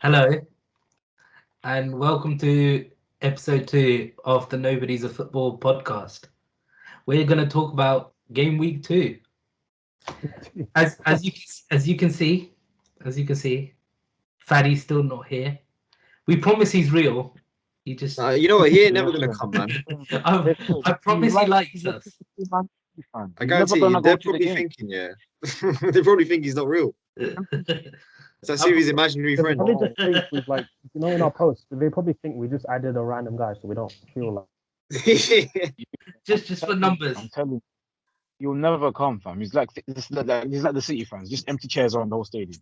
Hello, and welcome to episode 2 of the Nobody's a Football podcast. We're going to talk about game week 2. As you can see, Fadi's still not here. We promise he's real. He just You know what? He ain't never gonna come, man. I promise he likes us. I guarantee you, they're probably thinking, yeah. They probably think he's not real. So I see his imaginary They friend. probably just think we've in our posts, they probably think we just added a random guy, so we don't feel like. just for numbers. I'm telling you, you'll never come, fam. He's like the City fans, just empty chairs around the whole stadium.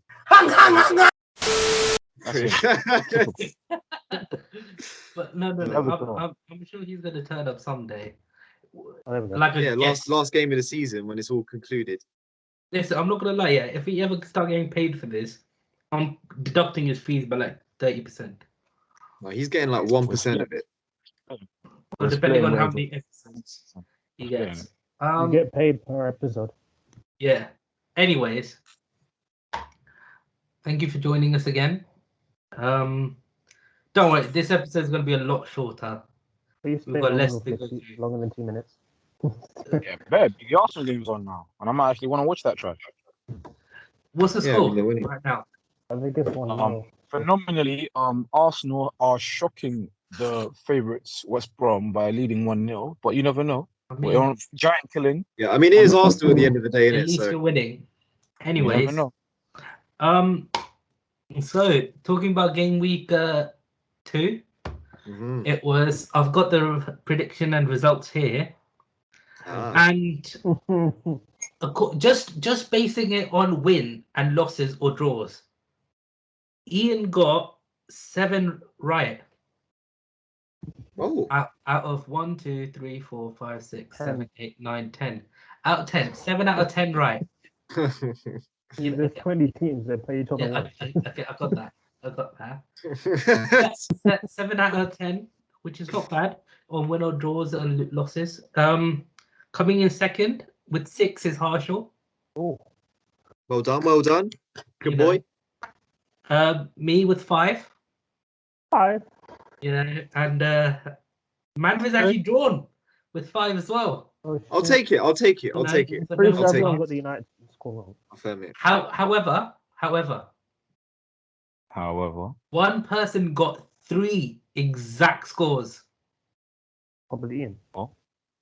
But no. I'm sure he's gonna turn up someday. Last game of the season when it's all concluded. Listen, I'm not gonna lie. Yeah, if he ever start getting paid for this, I'm deducting his fees by like 30%. No, he's getting like 1% of it. Well, depending on how many episodes he gets. You get paid per episode. Yeah. Anyways, thank you for joining us again. Don't worry, this episode is going to be a lot shorter. We've got longer than 2 minutes. Yeah, babe, the Arsenal game's on now, and I might actually want to watch that trash. What's the score right now? I think it's 1-0. Phenomenally, Arsenal are shocking the favourites West Brom by leading 1-0, but you never know. We're on giant killing. Yeah, I mean it is Arsenal at the end of the day, isn't it? At least you're winning. Anyways, you never know. So talking about game week 2, it was. I've got the prediction and results here, and just basing it on win and losses or draws. Ian got 7 right. Oh. Out of 1, 2, 3, 4, 5, 6, 7, 8, 9, 10. Out of 10. 7 out of 10 right. There's 20 teams that play each other once. Okay, I got that. That's 7 out of 10, which is not bad on win or draws and losses. Coming in second with 6 is Harshal. Oh. Well done. Good boy. Me with 5. 5. And Manvir's actually drawn with 5 as well. Oh, I'll take it. Pretty sure everyone got the United score wrong. However, one person got 3 exact scores. Probably Ian. Oh.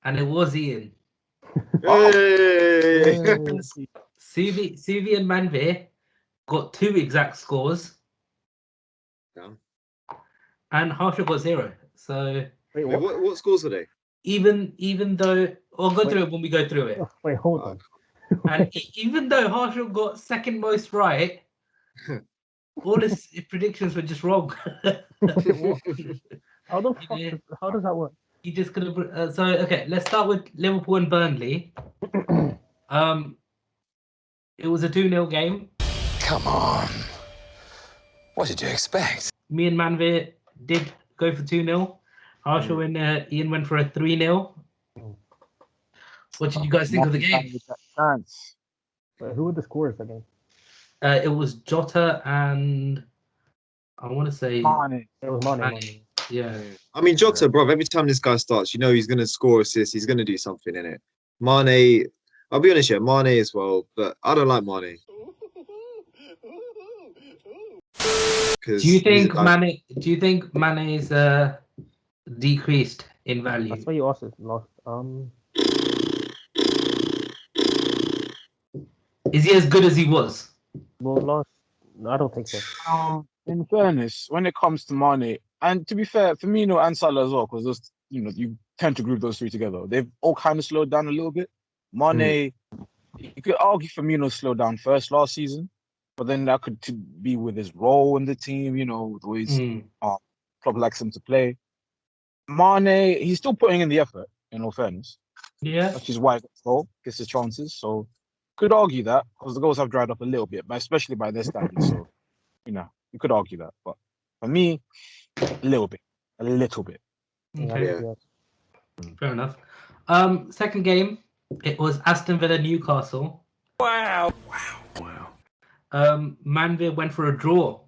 And it was Ian. Hey. Suvi and Manvir got 2 exact scores. Yeah. And Harshal got 0. So Wait, what scores were they? Even though I'll go through it when we go through it. Wait, hold on. And even though Harshal got second most right, all his predictions were just wrong. How does that work? He just could have. So okay, let's start with Liverpool and Burnley. It was a 2-0 game. Come on. What did you expect? Me and Manvir did go for 2-0. Harshal and Ian went for a 3-0. What did you guys think of the game? Wait, who were the scorers again? It was Jota and I want to say Mane. It was Mane. Yeah. I mean Jota, bro, every time this guy starts, you know he's gonna score assists, he's gonna do something in it. Mane, I'll be honest, Mane as well, but I don't like Mane. Do you think Mane is decreased in value? That's why you asked it last. Is he as good as he was? No, I don't think so. In fairness, when it comes to Mane, and to be fair, Firmino and Salah as well, because those, you tend to group those 3 together. They've all kind of slowed down a little bit. Mane, you could argue Firmino slowed down first last season, but then that could be with his role in the team, the ways Klopp likes him to play. Mane, he's still putting in the effort, in all fairness. Yeah. Which is why he gets his chances. So, could argue that, because the goals have dried up a little bit, but especially by their standards. So, you could argue that. But for me, a little bit. Okay. Yeah. Fair enough. Second game, it was Aston Villa Newcastle. Wow. Manvir went for a draw.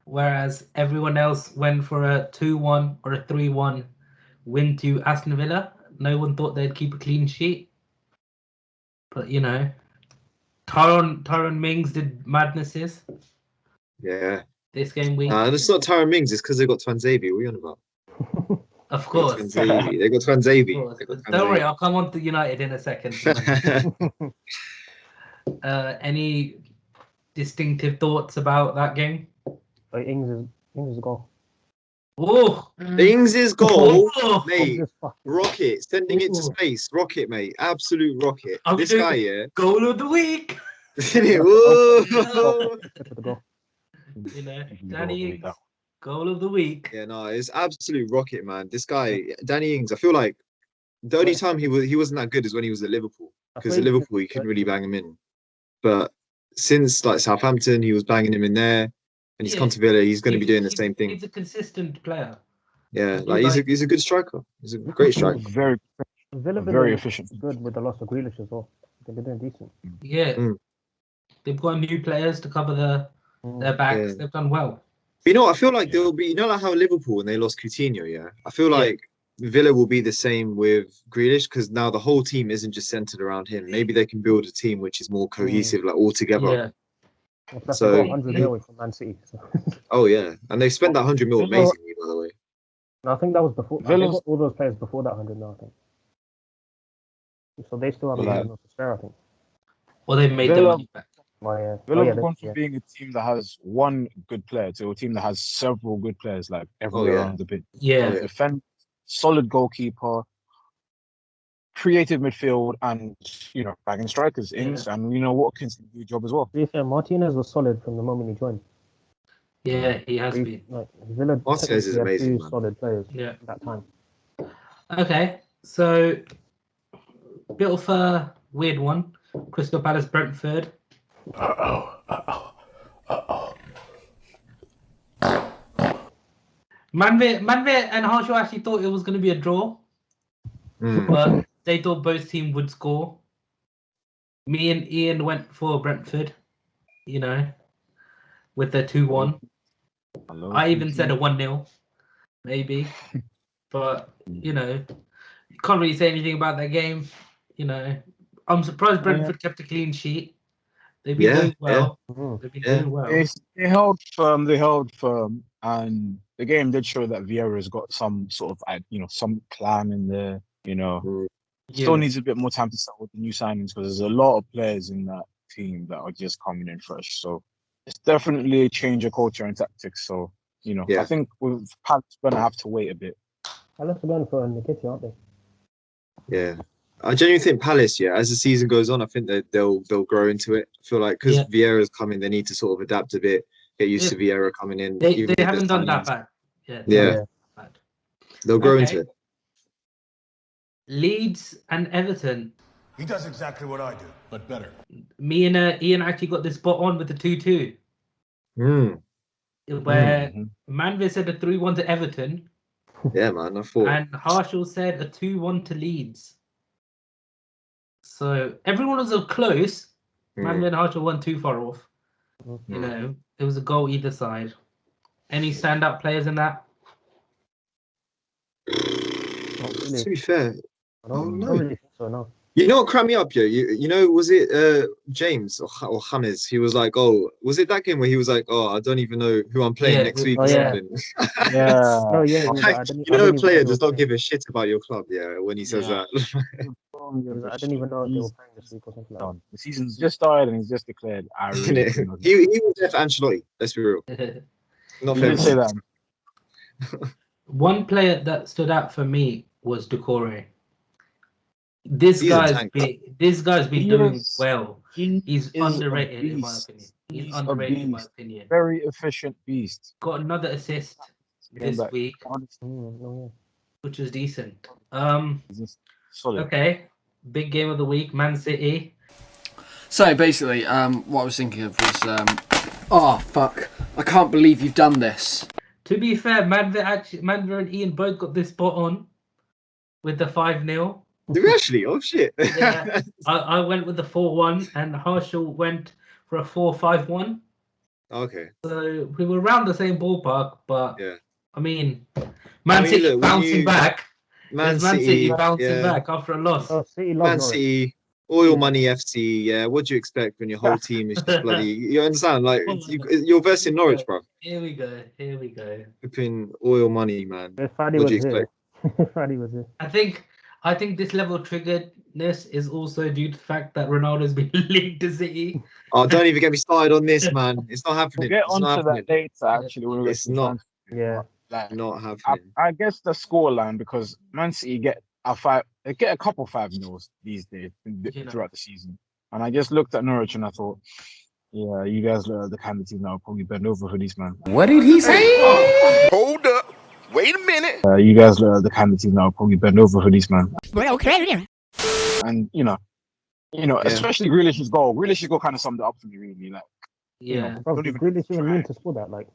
whereas everyone else went for a 2-1 or a 3-1 win to Aston Villa. No one thought they'd keep a clean sheet. But, you know, Tyrone Mings did madnesses Yeah. this game week. It's not Tyrone Mings. It's because they got Twanzebe. What are you on about? Of They got course. Twanzebe. They got Twanzebe. Of course. Don't worry, I'll come on to United in a second. Any distinctive thoughts about that game? Like Ings is a goal. Oh, Ings' goal, oh, mate. Just fucking- Rocket, sending it to Ooh. space. Rocket, mate. Absolute rocket. I'm This doing guy, yeah. goal of the week. Whoa. to the goal. You know, You Danny go Ings, with goal of the week. Yeah, no, it's absolute rocket, man. This guy, Danny Ings, I feel like the only time he wasn't that good is when he was at Liverpool. Because at Liverpool, he couldn't really bang him in. But since like Southampton, he was banging him in there. And he's come to Villa, he's going to be doing the same thing. He's a consistent player. Yeah, like he's a good striker. He's a great striker. Very, Villa very been efficient. good with the loss of Grealish as well. They've been doing decent. Yeah. Mm. They've got new players to cover their backs. Yeah. They've done well. You know, I feel like there'll be, you know, like how Liverpool when they lost Coutinho, yeah. I feel like Villa will be the same with Grealish because now the whole team isn't just centered around him. Maybe they can build a team which is more cohesive, like all together. Yeah. Well, plus So- they got 100 mil from Man City. So. Oh yeah, and they spent that 100 mil Villa- amazingly, by the way. No, I think that was before. They Villa's- got all those players before that 100 mil, I think. So they still have Yeah. 100 mil to spare, I think. Or they made their Villa- money back. Oh, yeah. Villa yeah, have gone from being a team that has one good player to a team that has several good players, like everywhere yeah. around the pitch. Yeah. Yeah. Defend, solid goalkeeper, creative midfield, and bagging strikers. Ings and Watkins can do a job as well. To be fair, Martinez was solid from the moment he joined. Yeah, he has He- been. Like, Villa Martinez is technically had amazing, two man. solid players Yeah. at that time. Okay, so bit of a weird one. Crystal Palace Brentford. Manvir and Harshal actually thought it was going to be a draw, Mm. but they thought both teams would score. Me and Ian went for Brentford, with the 2-1. I even said a 1-0, maybe. But, you can't really say anything about that game. I'm surprised Brentford kept a clean sheet. They've been doing well. Mhm. They've been Yeah. doing well. They held firm, and the game did show that Vieira's got some sort of, some plan in there. Mm. Still needs a bit more time to start with the new signings because there's a lot of players in that team that are just coming in fresh. So it's definitely a change of culture and tactics. So, Yeah. I think with Palace, we're going to have to wait a bit. Palace are going for Nketiah, aren't they? Yeah. I genuinely think Palace, as the season goes on, I think that they'll grow into it. I feel like because Vieira's coming, they need to sort of adapt a bit, get used to Vieira coming in. They even with haven't their done that signings. bad. Yeah. Bad. They'll grow Okay. into it. Leeds and Everton. He does exactly what I do, but better. Me and Ian actually got this spot on with the 2-2, Mm. where Manvir said a 3-1 to Everton, Yeah, man. I thought. and Harshal said a 2-1 to Leeds. So everyone was close. Manvir and Harshal weren't too far off. It was a goal either side. Any standout players in that? Not really. To be fair, I don't no. really think so, no. you know what cracked me up, yeah? You know, was it James or James? He was like, oh, was it that game where he was like, oh, I don't even know who I'm playing next week or yeah. something? Yeah. No, yeah, he was like, Like, I didn't you know, a even player know does they were not give a shit about your club, when he says that. playing. He was like, I didn't even know they were playing this week or something like that. The season's just started and he's just declared. I really didn't know that. he was there for Ancelotti. Let's be real. Not He fair. did say that. One player that stood out for me was Doucouré. This He's a guy's tank. been He doing is- well. He He's is a underrated in my beast. opinion. He's He's a underrated in my beast. opinion. Very efficient beast. Got another assist Came this back. week, No, which was decent. He's just solid. Okay. Big game of the week, Man City. So basically, what I was thinking of was, oh fuck, I can't believe you've done this. To be fair, Manvir and Ian both got this spot on with the 5-0. Did we actually? Oh shit! Yeah. I went with the 4-1 and Harshal went for a 4-5-1. Okay. So we were around the same ballpark, but Yeah. I mean, Man City look, bouncing back. Man Man City bouncing yeah. back after a loss. Oh, City love Man Norwich. City, oil money FC. Yeah, what do you expect when your whole team is just bloody? You understand? Like you're versing Norwich, bro. Here we go. Flipping oil money, man. If Fadi What was do you expect? here. Fadi was here. I think this level of triggeredness is also due to the fact that Ronaldo's been linked to City. Oh, don't even get me started on this, man. It's not happening. We'll get It's not onto that happening. later, actually, when we get It's to the not. transfer. Yeah. Like, Not happening. I guess the scoreline, because Man City get a couple 5-0s these days throughout the season. And I just looked at Norwich and I thought, yeah, you guys are the kind of team that will probably bend over for these, man. What did he say? Hold up. Wait a minute. You guys are the kind of team that will probably bend over for these, man. Okay. And especially Grealish's goal. Grealish's goal kind of summed it up for me, really. Like, Yeah. Bro, did Grealish even mean to score that? Like,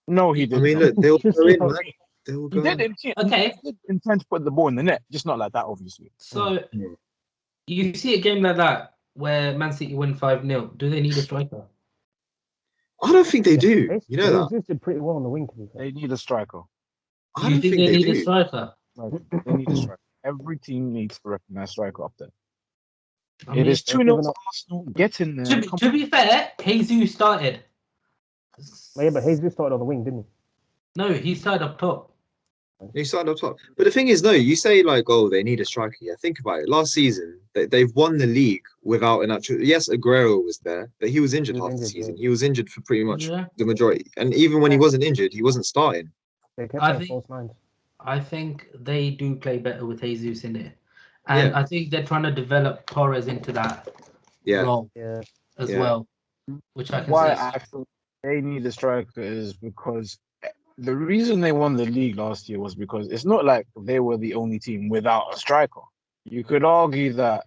no, he didn't. I mean, look, they'll go in, man. They'll He go. did intend to put the ball in the net, just not like that, obviously. So you see a game like that where Man City win 5-0. Do they need a striker? I don't think they do. You know that. They did pretty well on the wing, to be fair. They need a striker. I don't think they need do. a striker? Like, they need a striker. Every team needs to recognize striker up there. It is 2-0 to Arsenal. Get in there. To be fair, Jesus started. Yeah, but Jesus started on the wing, didn't he? No, he started up top. He started up top. But the thing is, no, you say like, oh, they need a striker. Yeah, think about it. Last season, they've won the league without an actual. Yes, Aguero was there, but he was injured half the season. Yeah. He was injured for pretty much the majority. And even when he wasn't injured, he wasn't starting. They kept false nines. I think they do play better with Jesus in it. And I think they're trying to develop Torres into that role as well. Which I can Why I think they need a striker is because the reason they won the league last year was because it's not like they were the only team without a striker. You could argue that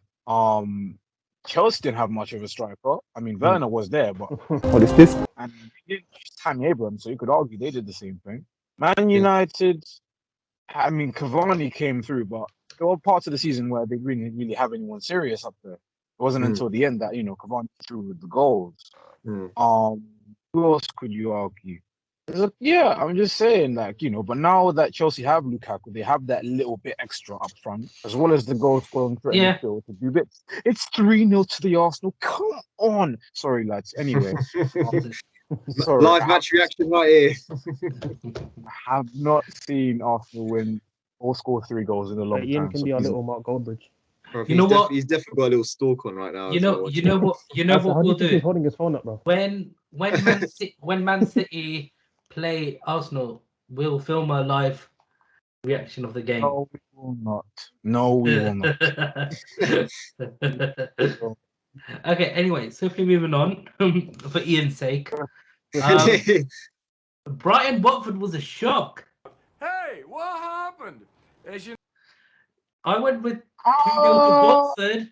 Chelsea didn't have much of a striker. I mean, Werner was there, but what is this? And they didn't Tammy Abraham, so you could argue they did the same thing. Man United, I mean, Cavani came through, but there were parts of the season where they didn't really have anyone serious up there. It wasn't until the end that Cavani threw with the goals. Who else could you argue? Look, yeah, I'm just saying, but now that Chelsea have Lukaku, they have that little bit extra up front, as well as the goal scoring threat to do bits. It's 3-0 to the Arsenal. Come on. Sorry, lads. Anyway. Sorry, live match reaction right here. I have not seen Arsenal win or score 3 goals in a long time. Ian can be our little Mark Goldbridge. Bro, you know what? He's definitely got a little stalk on right now. You know what we'll do. He's holding his phone up, bro. When Man City play Arsenal, we'll film a live reaction of the game. No, we will not. No, we will not. Okay, anyway, swiftly moving on for Ian's sake. Brighton Watford was a shock. Hey, what happened? I went with 2-0 to Watford.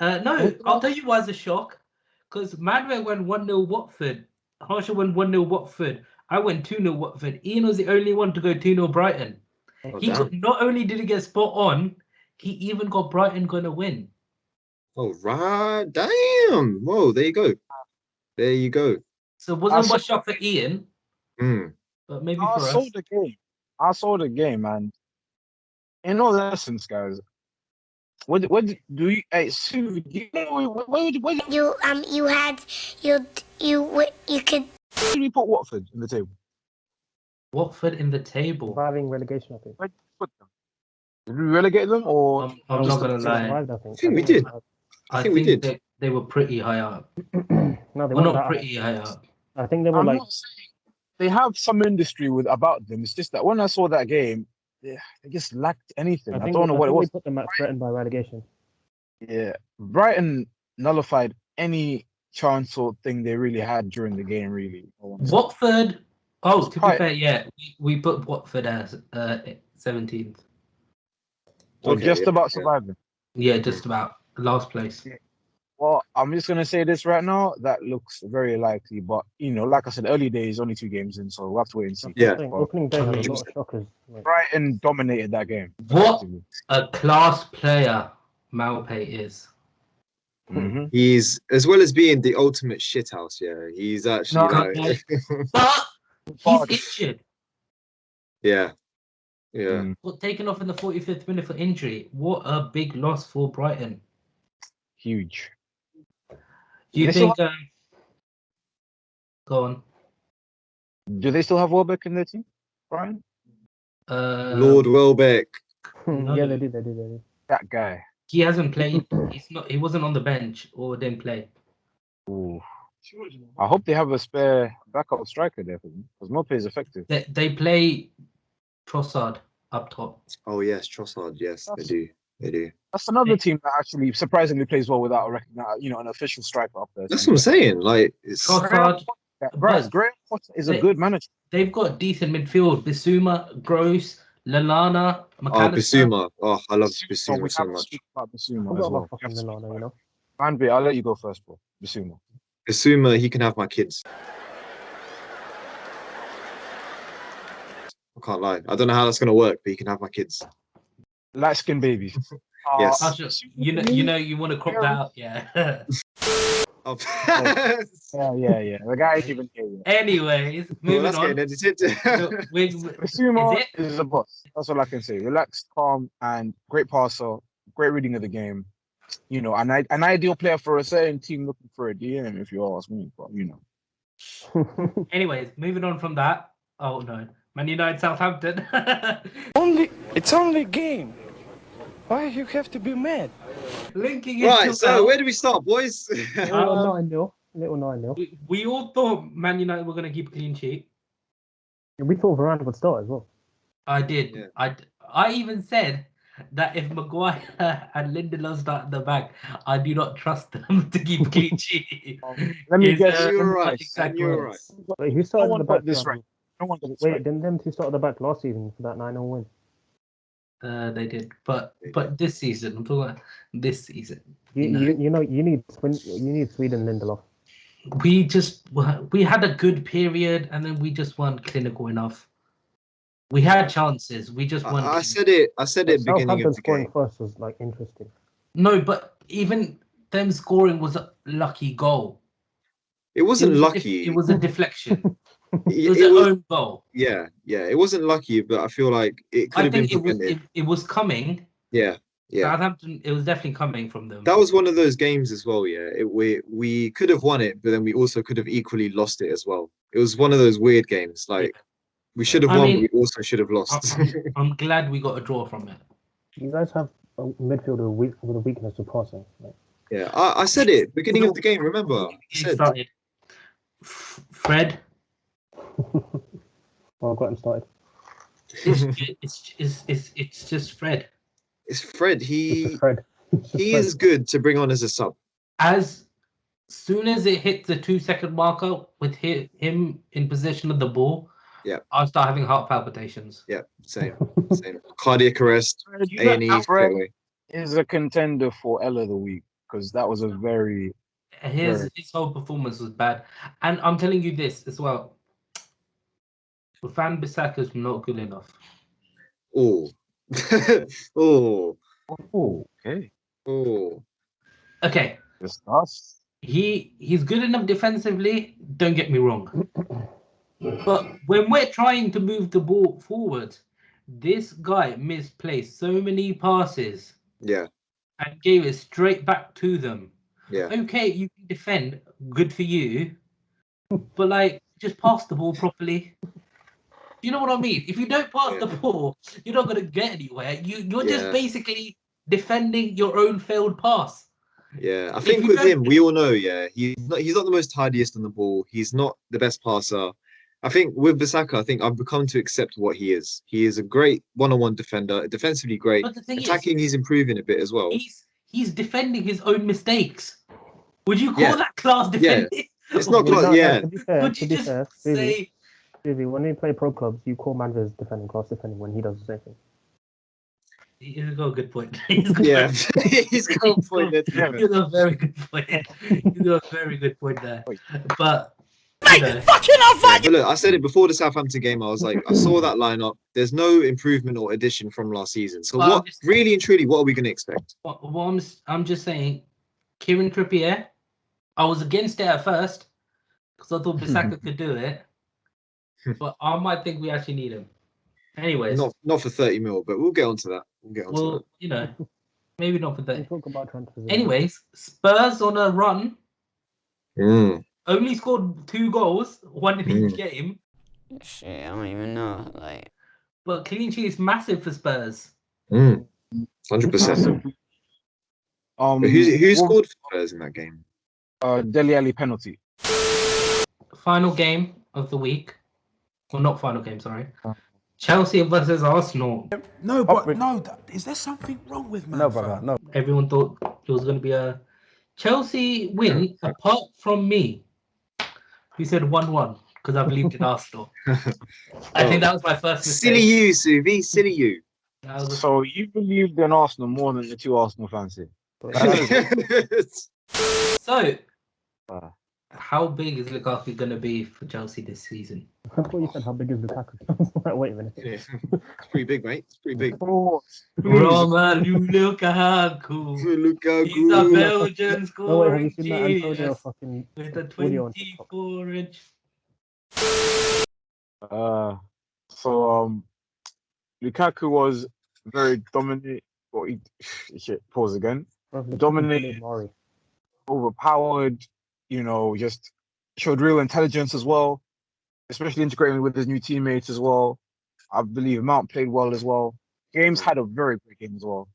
No, I'll tell you why it's a shock. Because Manvir went 1-0 Watford. Harshal went 1-0 Watford. I went 2-0 Watford. Ian was the only one to go 2-0 Brighton. Not only did he get spot on, he even got Brighton going to win. Oh, right. Damn. Whoa, there you go. There you go. So it wasn't much shock for Ian. But maybe for us. I saw the game, and in all essence, guys, what do you? Hey, Sue, you know you could. Where did we put Watford in the table? Watford in the table. Surviving relegation, I think. Where did we put them? Did we relegate them, or I'm not gonna lie. I think we did. I think we did. They were pretty high up. No, they were weren't not pretty high up. I think they were like. They have some industry about them. It's just that when I saw that game, they just lacked anything. I don't know what it was. We put them at threatened by relegation. Yeah, Brighton nullified any chance or thing they really had during the game. Really, Watford. Oh, to be fair, yeah, we put Watford as 17th. So just about surviving. Yeah, just about last place. Yeah. Well, I'm just gonna say this right now. That looks very likely, but like I said, early days, only 2 games in, so we'll have to wait and see. Yeah, opening day had a lot of shockers. Brighton dominated that game. What a class player Maupay is. He's, as well as being the ultimate shithouse, he's actually but he's injured. Yeah. Got taken off in the 45th minute for injury. What a big loss for Brighton. Huge. Do you think? Go on. Do they still have Welbeck in their team, Brian? Lord Welbeck. No. Yeah, they did. That guy. He hasn't played. He wasn't on the bench or didn't play. Ooh. I hope they have a spare backup striker there for them, because Mope is effective. They play Trossard up top. Oh yes, Trossard. Yes, they do. That's another team that actually surprisingly plays well without an official striker up there. That's what I'm saying. Like, it's Trossard. Graham Potter is a good manager. They've got decent midfield. Bissouma, Gross, Lallana, Oh, McAllister. Bissouma. Oh, I love Bissouma so much. About Bissouma What as about well. fucking Milano, you know? Manvir, I'll let you go first, bro. Bissouma. Bissouma, he can have my kids. I can't lie. I don't know how that's gonna work, but he can have my kids. Light skinned babies. Yes. You know, you want to crop that out, yeah. Oh. Yeah. The guy ain't even here yet. Anyways, moving on. Bissouma is a boss. That's all I can say. Relaxed, calm, and great passer. Great reading of the game. You know, an ideal player for a certain team looking for a DM, if you ask me. But you know. Anyways, moving on from that. Oh no, Man United, Southampton. It's only a game. Why you have to be mad? Linking Right, so where do we start, boys? Little 9-0. We all thought Man United were going to keep a clean sheet. We thought Varane would start as well. I did. Yeah. I even said that if Maguire and Lindelof start at the back, I do not trust them to keep a clean sheet. Let me guess. You're right. You're right. Wait, who started No at the one back? got this right. No one got this Wait, right. didn't them two start at the back last season for that 9-0 win? They did, but this season, I'm talking about this season. You need Sweden Lindelof. We had a good period, and then we just weren't clinical enough. We had chances, we just weren't. I said it beginning of the scoring game. first was like interesting. No, but even them scoring was a lucky goal. It wasn't lucky. It was a deflection. It was It an was, own goal. yeah. It wasn't lucky, but I feel like it could I have been think prevented. it was coming. Yeah. Southampton, it was definitely coming from them. That was one of those games as well. Yeah, we could have won it, but then we also could have equally lost it as well. It was one of those weird games. Like we should have won, but we also should have lost. I'm glad we got a draw from it. You guys have a midfielder with a weakness to passing. Right? Yeah, I said it beginning of the game. Remember, I said. Started. Fred. Well, I got him started. It's just Fred. It's Fred. He He is good to bring on as a sub. As soon as it hit the 2-second marker with him in possession of the ball, I'll start having heart palpitations. Yeah, same. Cardiac arrest. A&E straight away. Is a contender for L of the week because that was a very. His whole performance was bad, and I'm telling you this as well. Fan Bissaka's not good enough. Oh. Okay. Okay. Discuss. He's good enough defensively. Don't get me wrong. But when we're trying to move the ball forward, this guy misplaced so many passes. Yeah. And gave it straight back to them. Yeah. Okay, you can defend. Good for you. But like, just pass the ball properly. You know what I mean? If you don't pass the ball, you're not gonna get anywhere. You're just basically defending your own failed pass. Yeah, I think with him, we all know. Yeah, he's not the most tidiest on the ball. He's not the best passer. I think with Bissaka, I think I've become to accept what he is. He is a great one-on-one defender, defensively great. Attacking, he's improving a bit as well. He's defending his own mistakes. Would you call that class defending? Yeah. It's not class. Yeah. To be fair, Suvi, when we play pro clubs, you call Manvir's defending class defending when he does the same thing. He's got a good point. He's got a point there. He's got a very good point. He's got a very good point there. But but look, I said it before the Southampton game. I was like, I saw that lineup. There's no improvement or addition from last season. So what, really and truly, what are we going to expect? I'm just saying, Kieran Trippier. I was against it at first because I thought Bissaka could do it, but I might think we actually need him. Anyways, not for 30 mil, but we'll get onto that. well, you know, maybe not for We'll 30. talk about transfers. Anyways, Spurs on a run. Mm. Only scored 2 goals, one in each game. Shit, I don't even know. Like, But clean sheet is massive for Spurs. 100%. Who Wolves, scored for Spurs in that game? Dele Alli penalty. Final game of the week. Well, not final game, sorry. Chelsea versus Arsenal. No, but no. Is there something wrong with man? No, brother, no. Everyone thought it was going to be a Chelsea win, apart from me, who said 1-1 because I believed in Arsenal. I think that was my first mistake. Silly you, Suvi. Silly you. So you believed in Arsenal more than the 2 Arsenal fans here. So, how big is Lukaku going to be for Chelsea this season? I thought you said how big is Lukaku? Like, wait a minute. Yeah. It's pretty big, mate. It's pretty big. Romelu Lukaku. He's a Belgian No, wait, have you scoring seen that Antonio genius fucking with a video on TikTok? 24-inch. Lukaku was very dominant. Or shit, pause again. Dominated, overpowered. You know, just showed real intelligence as well, especially integrating with his new teammates as well. I believe Mount played well as well. James had a very great game as well.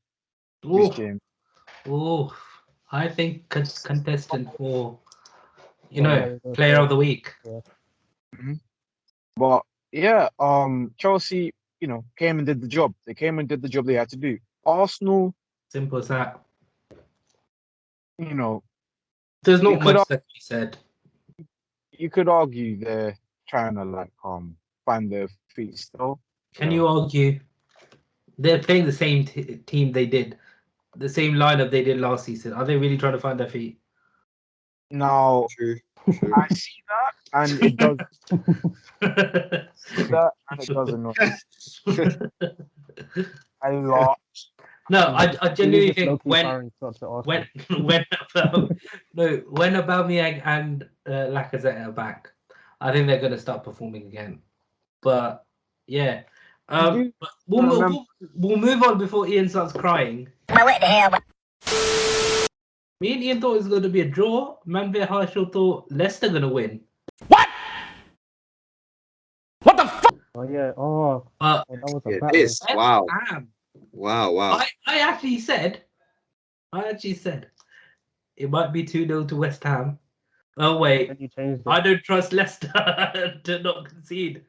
Oh, I think contestant for, player of the week. Yeah. But yeah, Chelsea, came and did the job. They came and did the job they had to do. Arsenal, simple as that. There's not much that you said. You could argue they're trying to find their feet still. Can you argue they're playing the same team they did, the same lineup they did last season? Are they really trying to find their feet? No, True. I see that, and it does. It does annoy me. A lot. No, I genuinely think when Aubameyang and Lacazette are back, I think they're going to start performing again. But yeah, but we'll move on before Ian starts crying. what the hell? Me and Ian thought it was going to be a draw. Manvir Harshal thought Leicester going to win. What? What the fuck? Oh yeah. Oh, that was a bad this. Wow. Wow. I actually said it might be 2-0 to West Ham. Oh wait, I don't trust Leicester to not concede.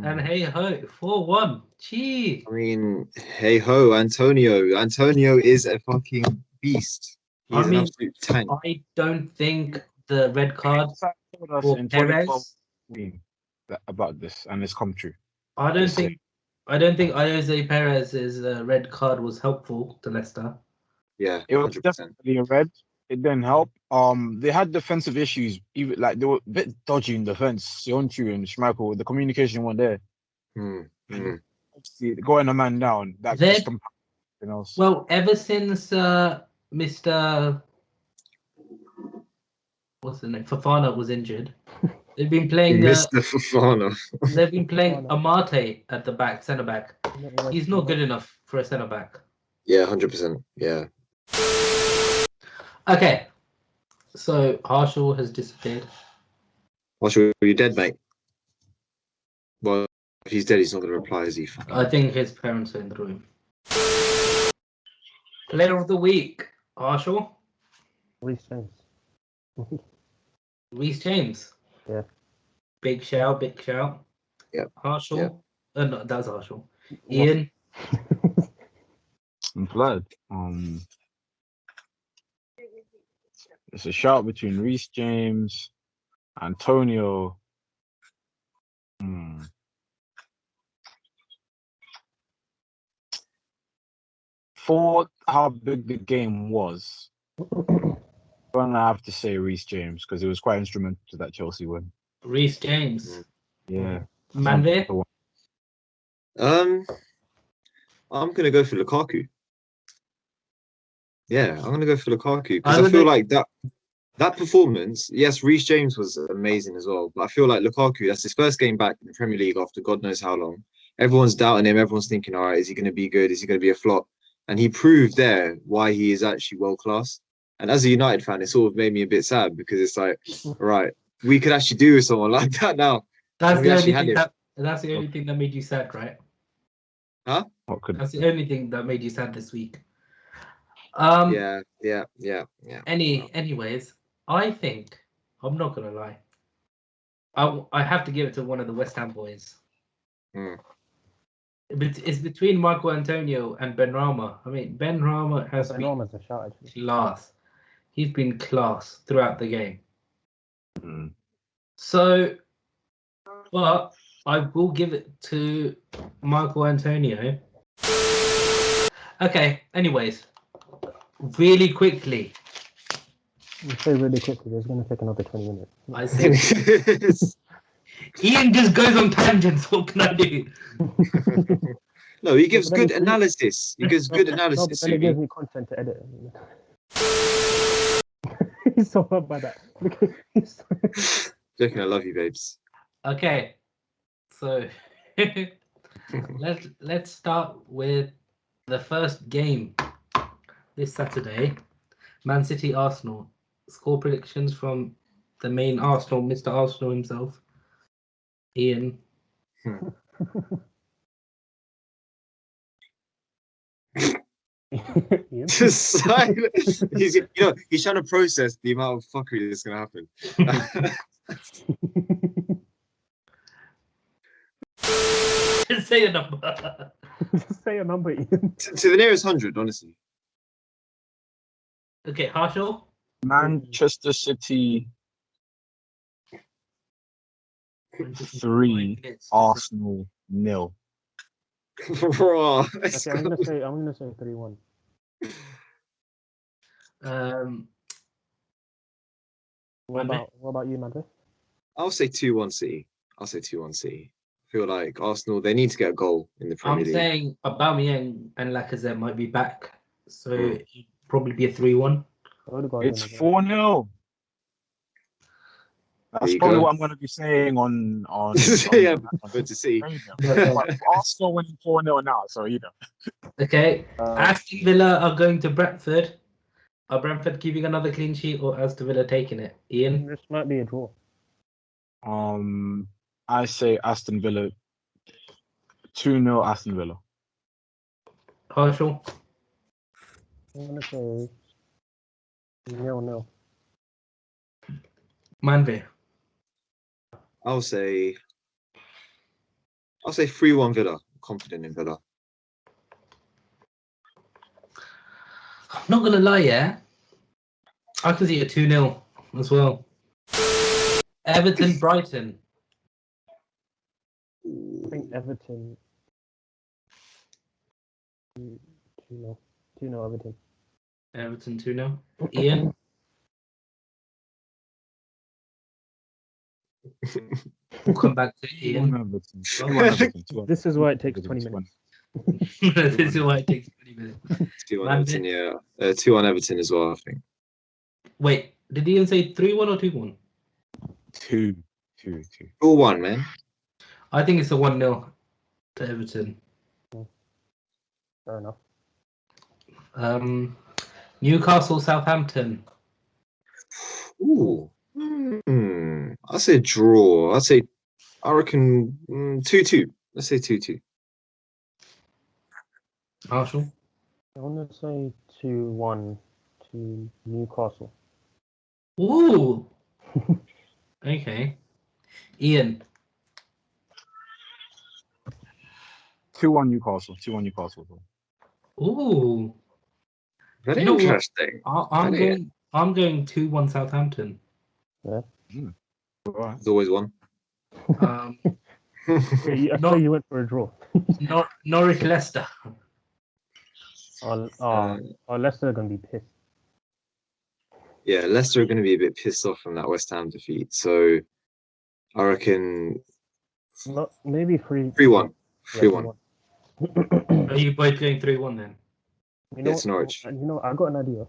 And hey ho, 4-1. Gee. I mean, hey ho, Antonio. Antonio is a fucking beast. He's an absolute tank. I don't think the red card for Perez about this, and it's come true. I don't think Jose Perez's red card was helpful to Leicester. Yeah, it was 100%. Definitely a red. It didn't help. They had defensive issues. Even they were a bit dodgy in defense. Sionchu and Schmeichel, the communication weren't there. Going a man down. That just something else. Well, ever since Mr. What's the name? Fofana was injured. They've been playing Mr. Fofana. They've been playing Amate at the back, centre back. He's not good enough for a centre back. Yeah, 100%. Yeah. Okay. So Harshal has disappeared. Harshal, are you dead, mate? Well, if he's dead, he's not going to reply, is he? I think his parents are in the room. Player of the week, Harshal. Reece James. Reece James. Yeah. Big shout. Yeah. Harshal. Yeah. No, that's Harshal. Ian. I'm glad. It's a shout between Reece James, Antonio. For how big the game was, I'm gonna have to say Reece James because it was quite instrumental to that Chelsea win. Reece James. Yeah. Manvir? I'm gonna go for Lukaku. Yeah, I'm gonna go for Lukaku because I feel like that performance. Yes, Reece James was amazing as well, but I feel like Lukaku. That's his first game back in the Premier League after God knows how long. Everyone's doubting him. Everyone's thinking, all right, is he going to be good? Is he going to be a flop? And he proved there why he is actually world class. And as a United fan, it sort of made me a bit sad because it's like, right, we could actually do with someone like that now. That's the only thing that's the only thing that made you sad, right? Huh? That's the only thing that made you sad this week. Yeah. Anyways, I think I'm not gonna lie. I have to give it to one of the West Ham boys. It's between Marco Antonio and Benrahma. I mean, Benrahma has been a shot, actually. class. He's been class throughout the game. So, but I will give it to Marco Antonio. Okay. Anyways, really quickly. You say really quickly. It's going to take another 20 minutes. I see. Ian just goes on tangents. What can I do? No, he gives good analysis. He gives good analysis. No, but then it gives me content to edit. He's so hurt by that. Joking, I love you, babes. Okay, so let's start with the first game this Saturday. Man City Arsenal. Score predictions from the main Arsenal, Mr. Arsenal himself, Ian. Just silent. He's trying to process the amount of fuckery that's gonna happen. Just say a number. Just say a number, Ian. To the nearest 100, honestly. Okay, Harshal. Manchester City 3, Arsenal 0. Bro, okay, I'm gonna say 3-1. What about you, Manvir? I'll say 2-1 City. I feel like Arsenal, they need to get a goal in the Premier League. I'm saying Aubameyang and Lacazette might be back, so it'd probably be a 3-1. It's 4-0. That's probably what I'm going to be saying on yeah, good to see. Arsenal winning 4-0 now, so you know. Okay, Aston Villa are going to Brentford. Are Brentford keeping another clean sheet or Aston Villa taking it? Ian? This might be a draw. I say Aston Villa 2-0 Aston Villa. Harshal? I'm gonna say 0-0. Manvir? I'll say 3-1 Villa. I'm confident in Villa. I'm not gonna lie, yeah. I can see a 2-0 as well. Everton Brighton. I think Everton 2-0. 2-0 Everton. Everton 2-0. Ian? We'll come back to Ian. This is why it takes 20 minutes. This is why it takes 20 minutes. 2-1 Everton, yeah. 2-1 Everton as well, I think. Wait, did Ian say 3-1 or 2-1? 2-2. 4-1, man. I think it's a 1-0 to Everton. Fair enough. Newcastle Southampton. Ooh. I'll say draw. I reckon 2-2. Let's say 2-2. Marshall? I want to say 2-1 to Newcastle. Ooh. Okay. Ian? 2-1 Newcastle. 2-1 Newcastle. Ooh. Very interesting. I'm going 2-1 Southampton. Yeah. There's always one. I thought you went for a draw. Norwich Leicester. Leicester are going to be pissed. Yeah, Leicester are going to be a bit pissed off from that West Ham defeat. So I reckon Maybe 3-1. 3-1. 3-1. Are you both going 3-1 then? You know, It's Norwich. and you know, I got an idea.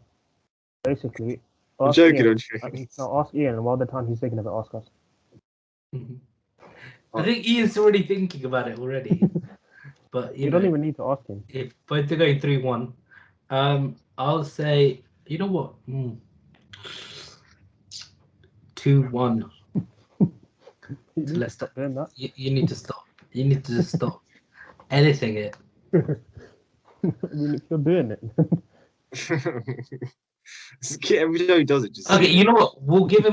Basically, I'm ask joking, Ian, I'm joking. no, ask Ian, and while the time he's thinking of it, ask us. I think Ian's already thinking about it already. But You don't even need to ask him. if both are going 3-1, I'll say, you know what? 2-1. You need to Leicester. stop doing that. You need to stop. You need to just stop editing it. I mean, if you're doing it. Every time he does it, just Okay, you know what? We'll give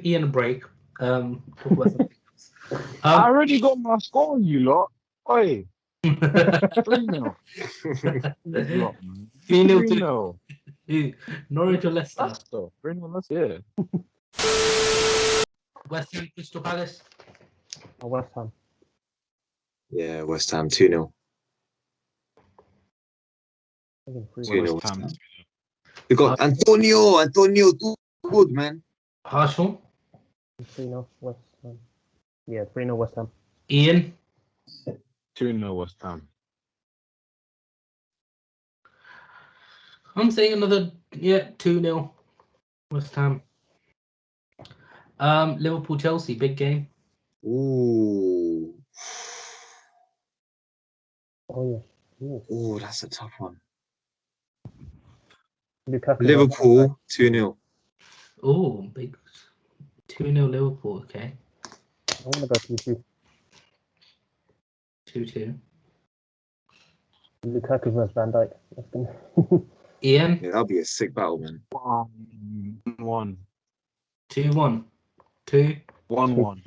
Ian a break. Talk about something else. I already got my score on you lot. Oi, 3-0. 3-0. Norwich or Leicester? Leicester. 3-0, that's it. West Ham, Crystal Palace. Or West Ham. Yeah, West Ham 2-0. 2-0 West Ham. They got Antonio, too good, man. Harshal. 3-0 West Ham. Yeah, 3-0 West Ham. Ian. 2-0 West Ham. I'm saying another 2-0 West Ham. Liverpool Chelsea, big game. Ooh. Oh yeah. Ooh, that's a tough one. Lukaku Liverpool 2-0. Oh, big 2-0 Liverpool, okay. I'm gonna go 2-2. 2-2. Lukaku versus Van Dijk. That's gonna Ian. Yeah, that'll be a sick battle, man. 1-1. 2-1. 2. 1-1.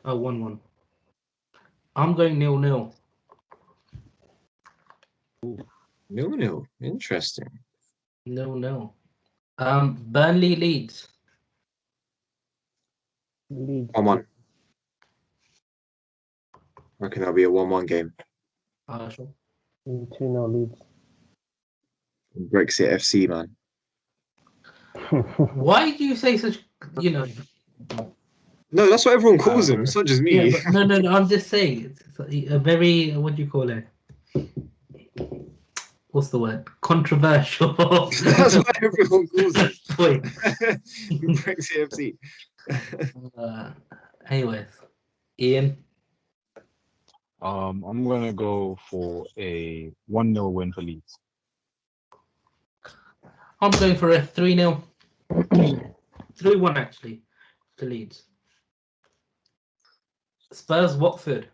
Oh, 1-1. I'm going 0-0. 0-0. Interesting. 0-0. Burnley Leeds. Leeds. 1-1. I reckon that'll be a 1-1 game. Arsenal. 2-0 Leeds. Brexit FC, man. Why do you say such, No, that's what everyone calls him. It's not just me. Yeah, but no. I'm just saying it's a very, what do you call it? What's the word? Controversial. That's what everyone calls him. Point. Brexit FC. Anyways, Ian. I'm gonna go for a 1-0 win for Leeds. I'm going for a 3-0. 3-1 actually to Leeds. Spurs Watford.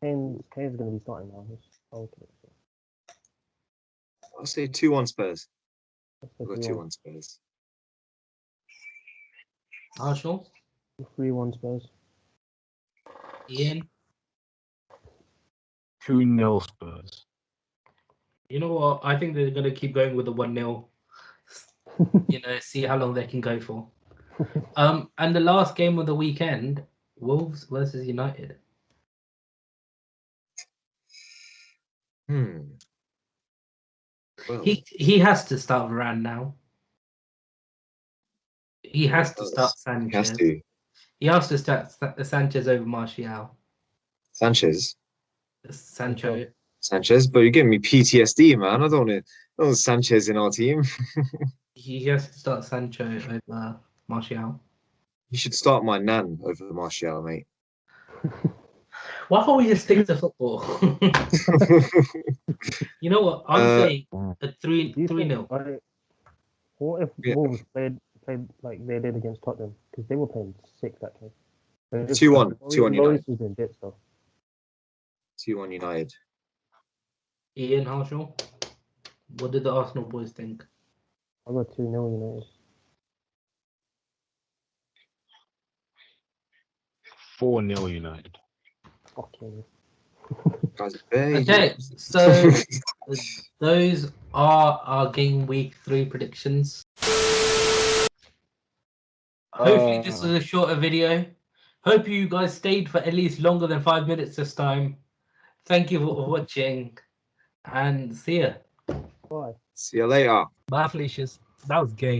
Kane's gonna be starting now. Okay. I'll say 2-1 Spurs. I'll go 2-1. 2-1 Spurs. Arsenal. 3-1 Spurs. Ian. 2-0 Spurs. You know what? I think they're going to keep going with the 1-0. See how long they can go for. And the last game of the weekend, Wolves versus United. Well, He has to start Varane now. He has to start Sanchez. He has to start Sanchez over Martial. Sanchez, Sancho. but you're giving me PTSD, man. I don't want Sanchez in our team. He has to start Sancho over Martial. You should start my nan over Martial, mate. Why can't we just stick to football? You know what? I'm saying a 3-0. What if Wolves played like they did against Tottenham? Because they were playing sick that game. 2-1. 2-1 United. Was doing bits though. 2-1 United. Ian Harshal, what did the Arsenal boys think? I got 2-0 United. 4-0 United. Okay. Okay, so those are our game week 3 predictions. Hopefully this was a shorter video. Hope you guys stayed for at least longer than 5 minutes this time. Thank you for watching and see ya. Bye. See you later. Bye, Felicia's. That was gay.